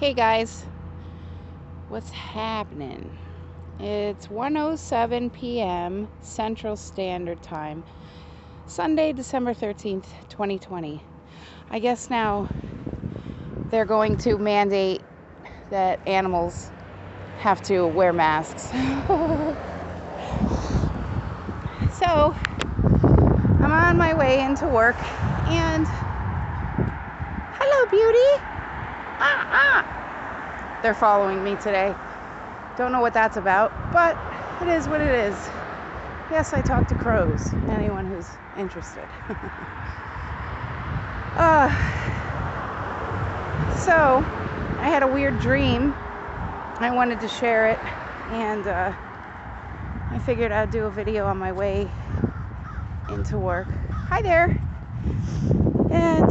Hey guys, what's happening? It's 1:07 p.m. Central Standard Time, Sunday, December 13th, 2020. I guess now they're going to mandate that animals have to wear masks. So, I'm on my way into work and hello, beauty. They're following me today. Don't know what that's about, but it is what it is. Yes, I talk to crows. Anyone who's interested. So, I had a weird dream. I wanted to share it, and I figured I'd do a video on my way into work. Hi there. And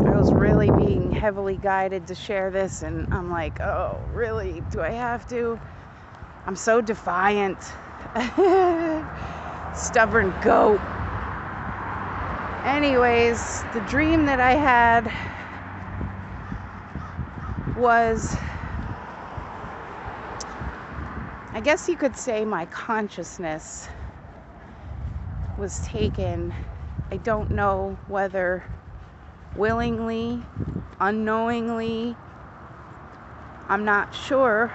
I was really being heavily guided to share this, and I'm like, oh, really? Do I have to? I'm so defiant. Stubborn goat. Anyways, the dream that I had was, I guess you could say, my consciousness was taken. I don't know whether willingly, unknowingly, I'm not sure,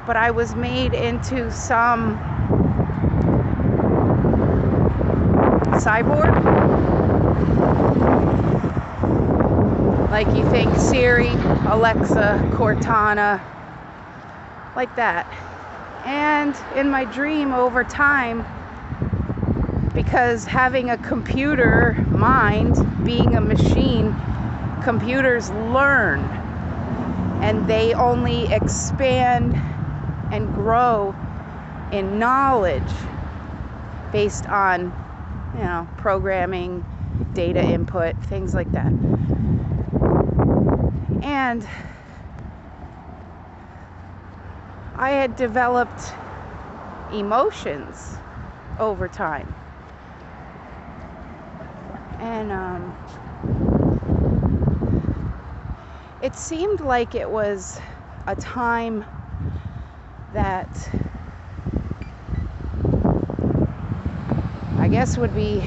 but I was made into some cyborg, like you think Siri, Alexa, Cortana, like that. And in my dream, over time, because having a computer mind, being a machine, computers learn, and they only expand and grow in knowledge based on, programming, data input, things like that. And I had developed emotions over time. And it seemed like it was a time that I guess would be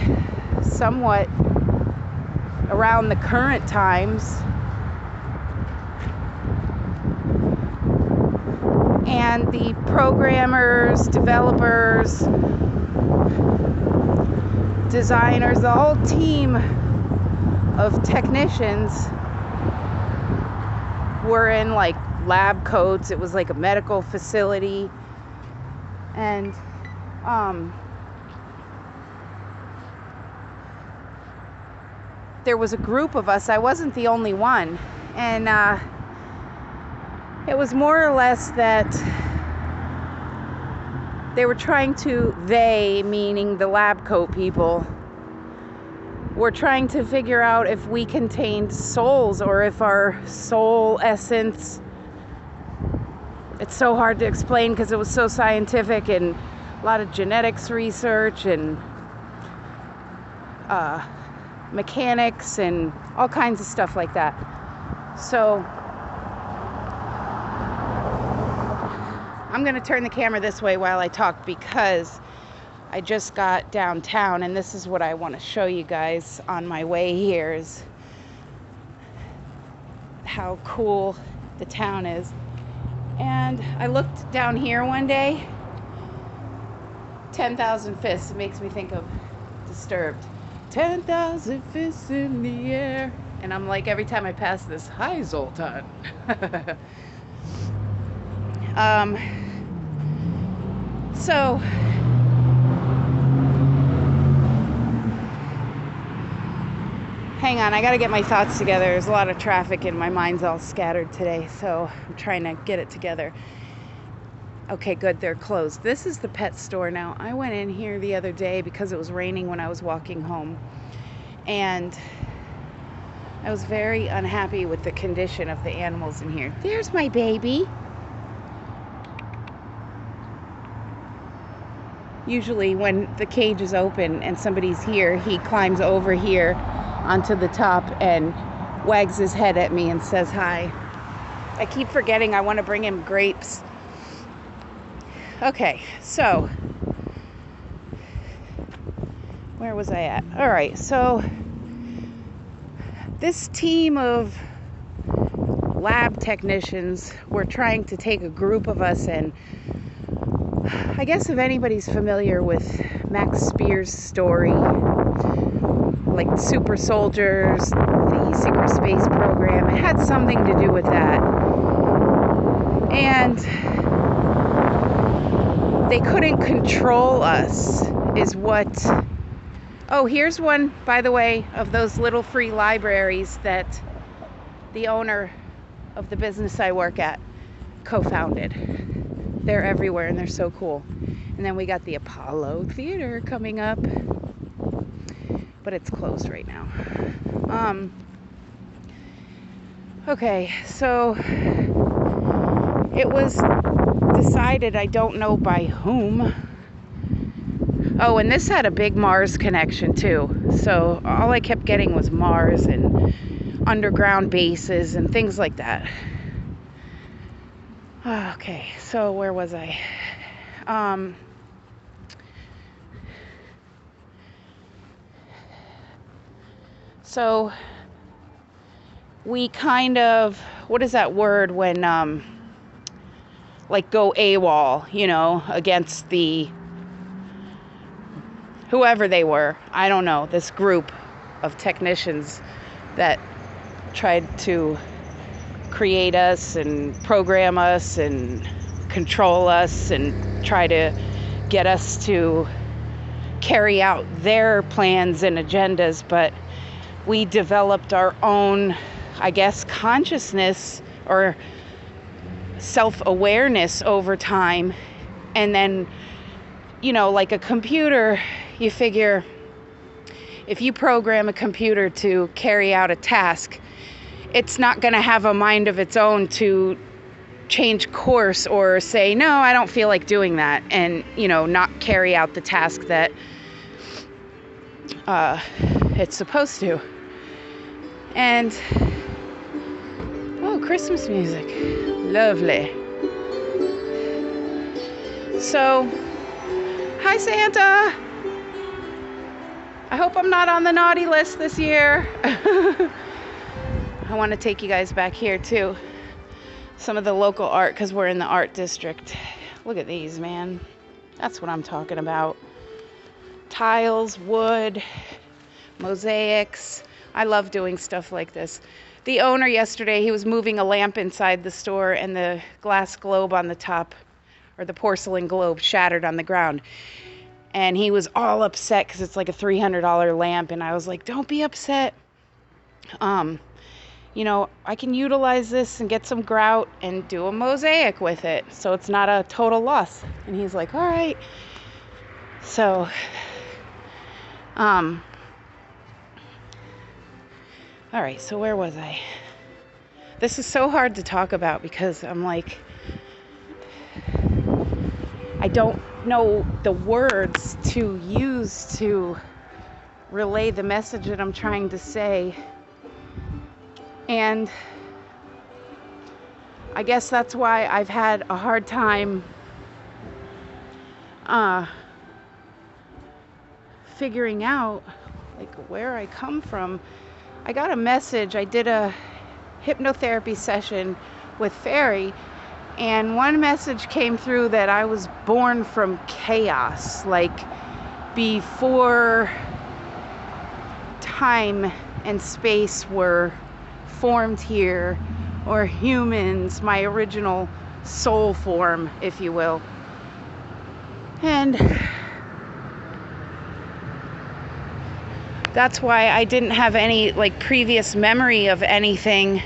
somewhat around the current times. And the programmers, developers, designers, the whole team of technicians were in like lab coats. It was like a medical facility, and there was a group of us. I wasn't the only one, and it was more or less that they were trying to, they, meaning the lab coat people, were trying to figure out if we contained souls, or if our soul essence, it's so hard to explain because it was so scientific, and a lot of genetics research and mechanics and all kinds of stuff like that. So I'm going to turn the camera this way while I talk, because I just got downtown, and this is what I want to show you guys on my way here, is how cool the town is. And I looked down here one day, 10,000 fists. It makes me think of Disturbed. 10,000 fists in the air. And I'm like, every time I pass this, hi Zoltan. So hang on, I gotta get my thoughts together. There's a lot of traffic and my mind's all scattered today, so I'm trying to get it together. Okay, good, they're closed. This is the pet store now. I went in here the other day because it was raining when I was walking home, and I was very unhappy with the condition of the animals in here. There's my baby. usually when the cage is open and somebody's here, he climbs over here onto the top and wags his head at me and says hi. I keep forgetting I want to bring him grapes. Okay, so where was I at? All right, so this team of lab technicians were trying to take a group of us, and I guess if anybody's familiar with Max Spear's story, like Super Soldiers, the secret space program, it had something to do with that. And they couldn't control us, is what... Oh, here's one, by the way, of those little free libraries that the owner of the business I work at co-founded. They're everywhere and they're so cool. And then we got the Apollo Theater coming up, but it's closed right now. Okay, so it was decided, I don't know by whom. Oh, and this had a big Mars connection too. So all I kept getting was Mars and underground bases and things like that. Okay, so where was I? So we kind of, what is that word when like go AWOL, you know, against the whoever they were, I don't know, this group of technicians that tried to create us and program us and control us and try to get us to carry out their plans and agendas. But we developed our own, I guess, consciousness or self-awareness over time. And then, you know, like a computer, you figure if you program a computer to carry out a task, it's not going to have a mind of its own to change course or say, no, I don't feel like doing that, and, you know, not carry out the task that it's supposed to. And, oh, Christmas music. Lovely. So, hi, Santa. I hope I'm not on the naughty list this year. I want to take you guys back here too. Some of the local art, because we're in the art district. Look at these, man. That's what I'm talking about. Tiles, wood, mosaics. I love doing stuff like this. The owner yesterday, he was moving a lamp inside the store and the glass globe on the top, or the porcelain globe, shattered on the ground. And he was all upset because it's like a $300 lamp. And I was like, don't be upset. You know, I can utilize this and get some grout and do a mosaic with it, so it's not a total loss. And he's like, all right. So, all right, so where was I? This is so hard to talk about because I'm like, I don't know the words to use to relay the message that I'm trying to say. And I guess that's why I've had a hard time figuring out like where I come from. I got a message. I did a hypnotherapy session with Fairy, and one message came through that I was born from chaos, like before time and space were formed here, or humans, my original soul form, if you will. And that's why I didn't have any like previous memory of anything.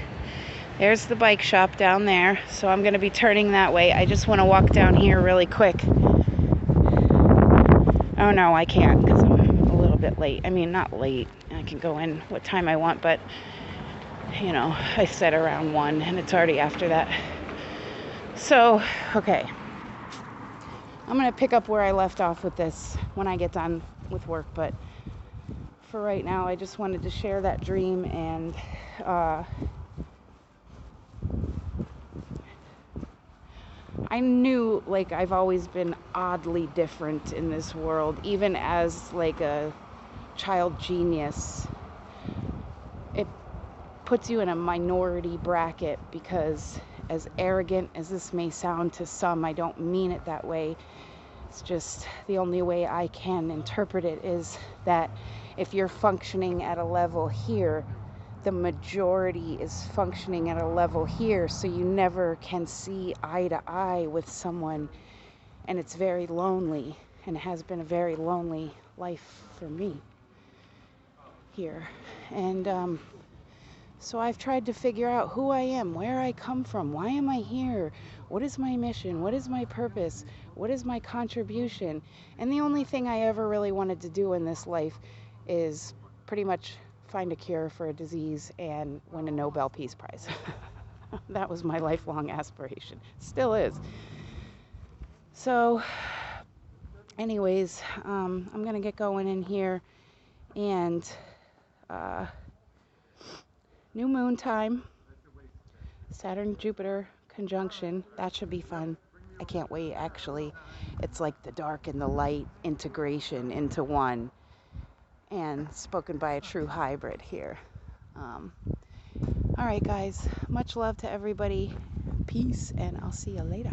There's the bike shop down there, so I'm going to be turning that way. I just want to walk down here really quick. Oh no, I can't because I'm a little bit late. I mean, not late. I can go in what time I want, but you know, I said around 1 and it's already after that. So, okay. I'm going to pick up where I left off with this when I get done with work, but for right now, I just wanted to share that dream, and I knew, like, I've always been oddly different in this world, even as, like, a child genius. It puts you in a minority bracket because, as arrogant as this may sound to some, I don't mean it that way. It's just the only way I can interpret it is that if you're functioning at a level here, the majority is functioning at a level here, so you never can see eye to eye with someone, and it's very lonely, and it has been a very lonely life for me here. And so I've tried to figure out who I am, where I come from, why am I here, what is my mission, what is my purpose, what is my contribution. And the only thing I ever really wanted to do in this life is pretty much find a cure for a disease and win a Nobel Peace Prize. That was my lifelong aspiration. Still is. So anyways, I'm going to get going in here, and new moon time, Saturn-Jupiter conjunction. That should be fun. I can't wait, actually. It's like the dark and the light integration into one, and spoken by a true hybrid here. All right, guys. Much love to everybody. Peace, and I'll see you later.